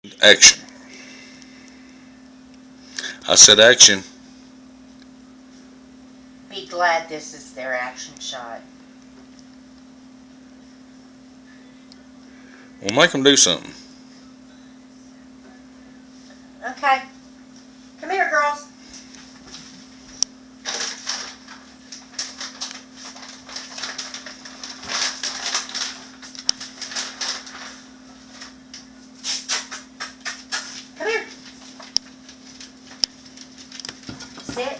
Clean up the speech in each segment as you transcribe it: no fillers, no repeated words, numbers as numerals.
Action. I said action. Be glad this is their action shot. We'll make them do something. Okay. Come here, girls. Come here. Sit.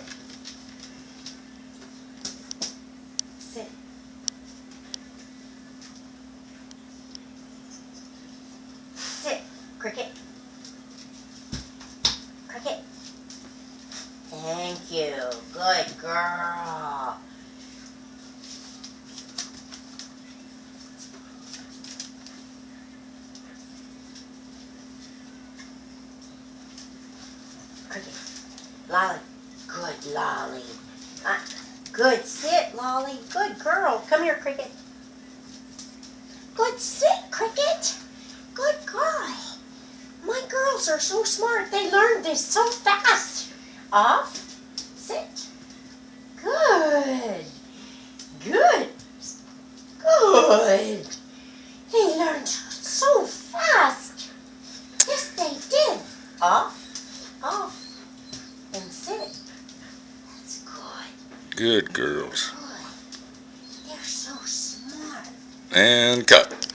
Sit. Sit. Cricket. Cricket. Thank you. Good girl. Cricket. Lolly. Good, Lolly. Good. Sit, Lolly. Good girl. Come here, Cricket. Good. Sit, Cricket. Good girl. My girls are so smart. They learned this so fast. Off. Sit. Good. Good. Good. They learned so fast. Yes, they did. Off. Off. And sit. That's good. Good girls. Good. They're so smart. And cut.